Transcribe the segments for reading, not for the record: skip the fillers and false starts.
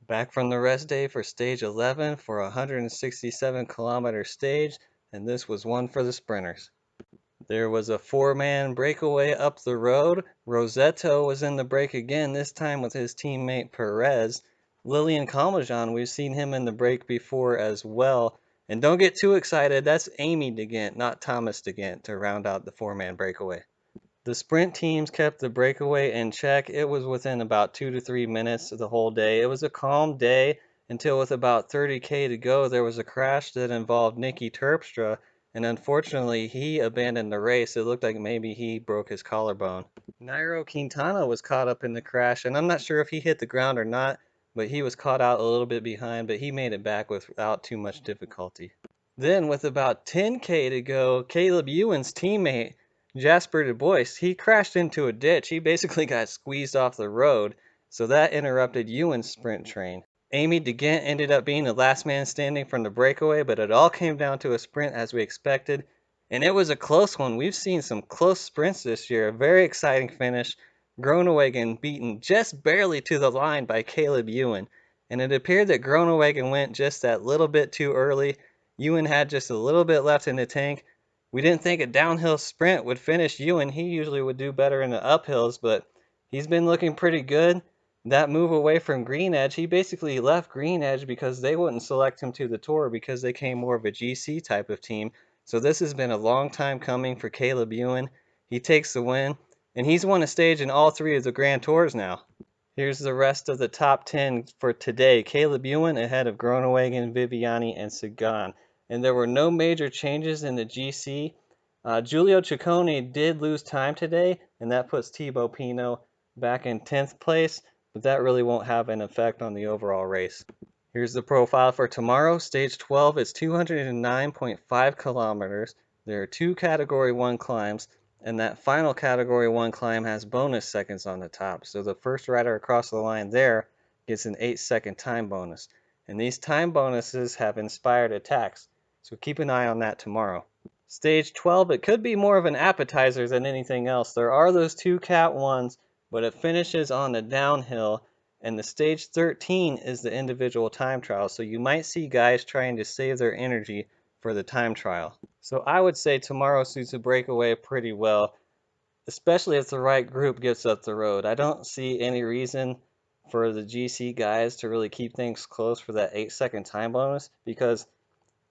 Back from the rest day for stage 11 for a 167-kilometer stage, and this was one for the sprinters. There was a four-man breakaway up the road. Rosetto was in the break again, this time with his teammate Perez. Lilian Calmejean, we've seen him in the break before as well. And don't get too excited, that's Amy DeGant, not Thomas DeGant, to round out the four-man breakaway. The sprint teams kept the breakaway in check. It was within about 2 to 3 minutes of the whole day. It was a calm day until with about 30K to go, there was a crash that involved Nicky Terpstra, and unfortunately, he abandoned the race. It looked like maybe he broke his collarbone. Nairo Quintana was caught up in the crash, and I'm not sure if he hit the ground or not, but he was caught out a little bit behind, but he made it back without too much difficulty. Then, with about 10K to go, Caleb Ewan's teammate, Jasper Du Bois, he crashed into a ditch. He basically got squeezed off the road, so that interrupted Ewan's sprint train. Amy DeGant ended up being the last man standing from the breakaway, but it all came down to a sprint as we expected, and it was a close one. We've seen some close sprints this year. A very exciting finish. Groenewegen beaten just barely to the line by Caleb Ewan, and it appeared that Groenewegen went just that little bit too early. Ewan had just a little bit left in the tank. We didn't think a downhill sprint would finish Ewan. He usually would do better in the uphills, but he's been looking pretty good. That move away from Green Edge, he basically left Green Edge because they wouldn't select him to the tour because they came more of a GC type of team. So this has been a long time coming for Caleb Ewan. He takes the win, and he's won a stage in all three of the Grand Tours now. Here's the rest of the top 10 for today. Caleb Ewan ahead of Groenewegen, Viviani, and Sagan. And there were no major changes in the GC. Giulio Ciccone did lose time today, and that puts Thibaut Pinot back in 10th place, but that really won't have an effect on the overall race. Here's the profile for tomorrow. Stage 12 is 209.5 kilometers. There are two Category 1 climbs, and that final Category 1 climb has bonus seconds on the top. So the first rider across the line there gets an 8-second time bonus. And these time bonuses have inspired attacks, so keep an eye on that tomorrow. Stage 12, it could be more of an appetizer than anything else. There are those two Cat 1s, but it finishes on the downhill, and the stage 13 is the individual time trial. So you might see guys trying to save their energy for the time trial. So I would say tomorrow suits a breakaway pretty well, especially if the right group gets up the road. I don't see any reason for the GC guys to really keep things close for that 8-second time bonus because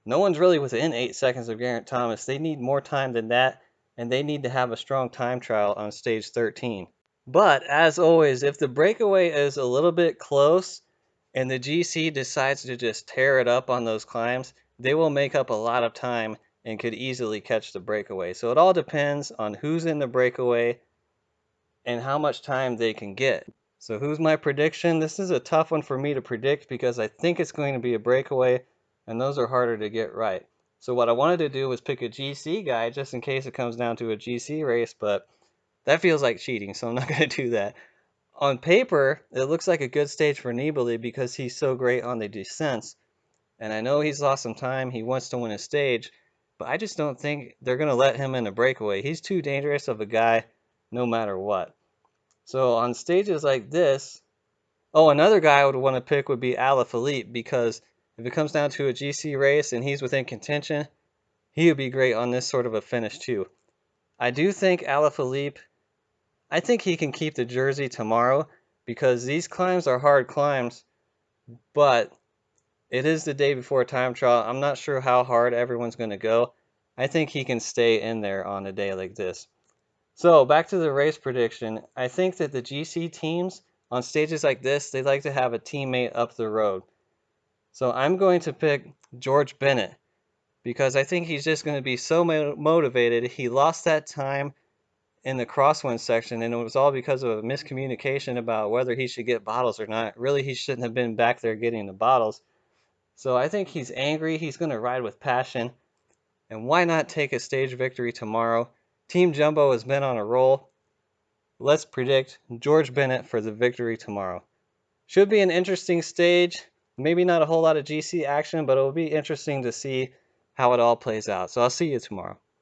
no one's really within 8 seconds of Geraint Thomas. They need more time than that, and they need to have a strong time trial on stage 13. But as always, if the breakaway is a little bit close and the GC decides to just tear it up on those climbs, they will make up a lot of time and could easily catch the breakaway. So it all depends on who's in the breakaway and how much time they can get. So who's my prediction? This is a tough one for me to predict because I think it's going to be a breakaway, and those are harder to get right. So what I wanted to do was pick a GC guy just in case it comes down to a GC race, but that feels like cheating, so I'm not going to do that. On paper, it looks like a good stage for Nibali because he's so great on the descents. And I know he's lost some time. He wants to win a stage, but I just don't think they're going to let him in a breakaway. He's too dangerous of a guy no matter what. So on stages like this, oh, another guy I would want to pick would be Alaphilippe because if it comes down to a GC race and he's within contention, he would be great on this sort of a finish too. I do think Alaphilippe, I think he can keep the jersey tomorrow because these climbs are hard climbs, but it is the day before time trial. I'm not sure how hard everyone's going to go. I think he can stay in there on a day like this. So back to the race prediction. I think that the GC teams on stages like this, they like to have a teammate up the road. So I'm going to pick George Bennett because I think he's just going to be so motivated. He lost that time in the crosswind section, and it was all because of a miscommunication about whether he should get bottles or not. Really, he shouldn't have been back there getting the bottles. So I think he's angry. He's going to ride with passion. And why not take a stage victory tomorrow? Team Jumbo has been on a roll. Let's predict George Bennett for the victory tomorrow. Should be an interesting stage. Maybe not a whole lot of GC action, but it will be interesting to see how it all plays out. So I'll see you tomorrow.